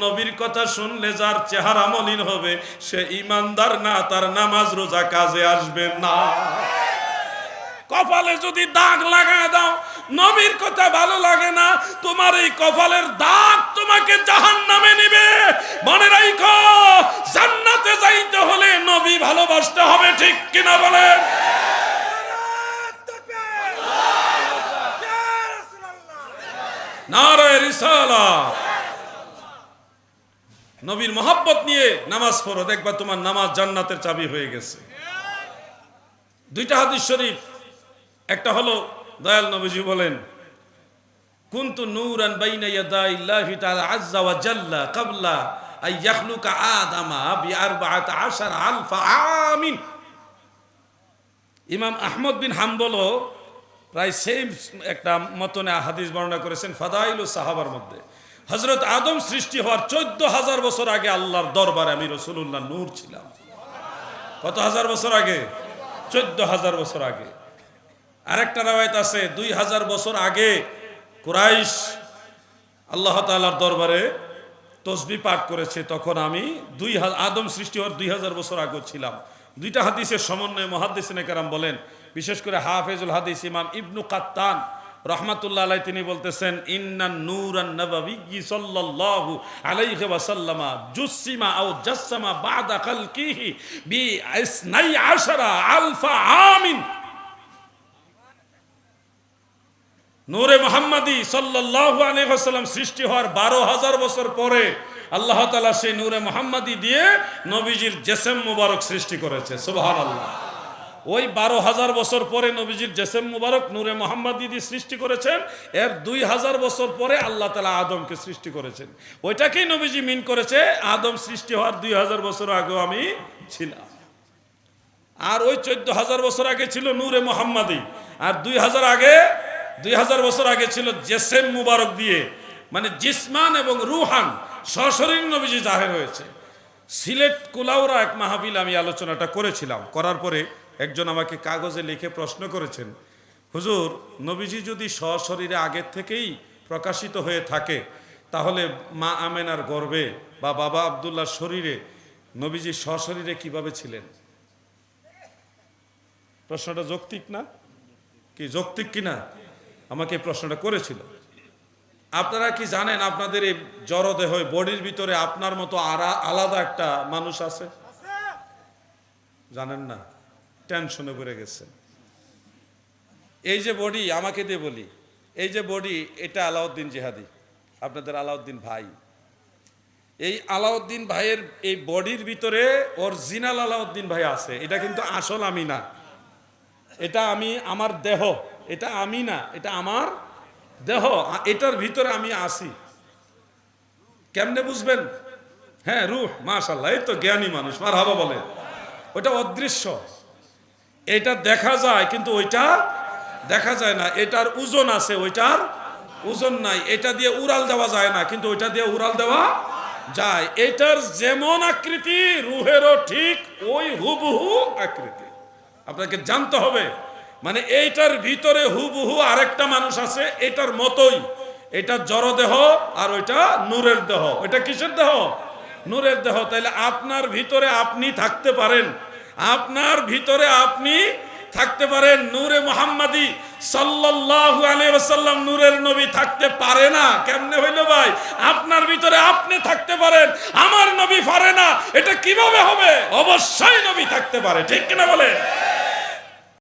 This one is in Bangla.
নবীর কথা শুনলে যার চেহারা মলিন হবে সে ইমানদার না, তার নামাজ রোজা কাজে আসবে না। কপালে যদি দাগ লাগায় দাও, নবীর কথা ভালো লাগে না, তোমার এই কপালের দাগ তোমাকে জাহান্নামে নিবে। মনে রাখো, জান্নাতে যাইতে হলে নবী ভালোবাসতে হবে, ঠিক কিনা বলেন? নারায়ে রিসালাত। নবীর মহব্বত নিয়ে নামাজ পড়ো, দেখবা তোমার নামাজ জান্নাতের চাবি হয়ে গেছে। দুইটা হাদিস শরীফ, একটা হলো দয়াল নবীজি বলেন, কুনতু নূরান বাইনা ইয়াদাইল্লাহি তাআলা আযজা ওয়া জাল্লা ক্বাবলা আন ইয়াখলুকা আদামা বি 14,000 আমিন। ইমাম আহমদ বিন হাম্বলও প্রায় সেম একটা মতনে হাদিস বর্ণনা করেছেন ফাদাইলুস সাহাবার মধ্যে। হযরত আদম সৃষ্টি হওয়ার 14,000 বছর আগে আল্লাহর দরবারে আমি রাসূলুল্লাহ নূর ছিলাম। কত হাজার বছর আগে? 14,000 বছর আগে। আরেকটা রাওয়ায়াত আছে 2,000 বছর আগে কুরাইশ আল্লাহ তাআলার দরবারে তসবিহ পাঠ করেছে, তখন আমি আদম সৃষ্টি হওয়ার 2,000 বছর আগে ছিলাম। দুইটা হাদিসের সমন্বয়ে মুহাদ্দিসিনে কেরাম বলেন, বিশেষ করে হাফেজুল হাদিস ইমাম ইবনু কাত্তান রহমাতুল্লাহ আলাইহি তিনি বলতেছেন, ইন্নান নূরান নববী সাল্লাল্লাহু আলাইহি ওয়াসাল্লামা জুসিমা আও জাসসামা বাদা খালকিহি বি 12,000 আমিন। নূরে মুহাম্মাদি সাল্লাল্লাহু আলাইহি ওয়াসাল্লাম সৃষ্টি হওয়ার 12,000 বছর পরে আল্লাহ তাআলা সেই নূরে মুহাম্মাদি দিয়ে নবীজির জিসম মুবারক সৃষ্টি করেছে। সুবহানাল্লাহ। ওই 12,000 বছর পরে নবীজির জিসম মুবারক নূরে মুহাম্মাদি দিয়ে সৃষ্টি করেছেন। এর 2,000 বছর পরে আল্লাহ তাআলা আদমকে সৃষ্টি করেছেন। ওইটাকেই নবীজি মিন করেছে, আদম সৃষ্টি হওয়ার 2,000 বছর আগেও আমি ছিলাম। আর ওই 14,000 বছর আগে ছিল নূরে মুহাম্মাদি, আর 2,000 বছর আগে ছিল জিসম মুবারক দিয়ে, মানে জিসমান এবং রুহান সশরীর নবীজি জাহির হয়েছে। সিলেট কুলাউড়া এক মাহফিল আমি আলোচনাটা করেছিলাম, করার পরে একজন আমাকে কাগজে লিখে প্রশ্ন করেছেন, হুজুর নবীজি যদি সশরীরে আগের থেকেই প্রকাশিত হয়ে থাকে, তাহলে মা আমেনার গর্ভে বা বাবা আব্দুল্লাহর শরীরে নবীজি সশরীরে কিভাবে ছিলেন? প্রশ্নটা যৌক্তিক না? কি যৌক্তিক কিনা? আমাকে এই প্রশ্নটা করেছিল। আপনারা কি জানেন আপনাদের এই জড়দেহ বডির ভিতরে আপনার মতো আলাদা একটা মানুষ আছে? জানেন না? টেনশনে পড়ে গেছেন। এই যে বডি, আমাকে দিয়ে বলি, এই যে বডি, এটা আলাউদ্দিন জিহাদি, আপনাদের আলাউদ্দিন ভাই। এই আলাউদ্দিন ভাইয়ের এই বডির ভিতরে অরিজিনাল আলাউদ্দিন ভাই আছে। এটা কিন্তু আসল আমি না, এটা আমি, আমার দেহ, এটা আমি না, এটা আমার দেহ, এটার ভিতরে আমি আছি। কেমনে বুঝবেন? হ্যাঁ, রূহ, মাশাআল্লাহ, এই তো জ্ঞানী মানুষ, মারহাবা বলে। ওটা অদৃশ্য, এটা দেখা যায় কিন্তু ওইটা দেখা যায় না। এটার ওজন আছে, ওইটার ওজন নাই। এটা দিয়ে উড়াল দেওয়া যায় না, কিন্তু ওইটা দিয়ে উড়াল দেওয়া যায়। এটার যেমন আকৃতি, রূহেরও ঠিক ওই হুবহু আকৃতি। আপনাকে জানতে হবে, মানে এইটার ভিতরে হুবহু আরেকটা মানুষ আছে এটার মতোই। এটা জড় দেহ আর ওইটা নূরের দেহ। ওইটা কিসের দেহ? নূরের দেহ। তাইলে আপনার ভিতরে আপনি থাকতে পারেন, আপনার ভিতরে আপনি থাকতে পারেন। নূরে মুহাম্মাদি সাল্লাল্লাহু আলাইহি ওয়াসাল্লাম নূরের নবী থাকতে পারে না। কেমনে হইল ভাই? আপনার ভিতরে আপনি থাকতে পারেন, আমার নবী পারে না। এটা কিভাবে হবে? অবশ্যই নবী থাকতে পারে, ঠিক কিনা বলে?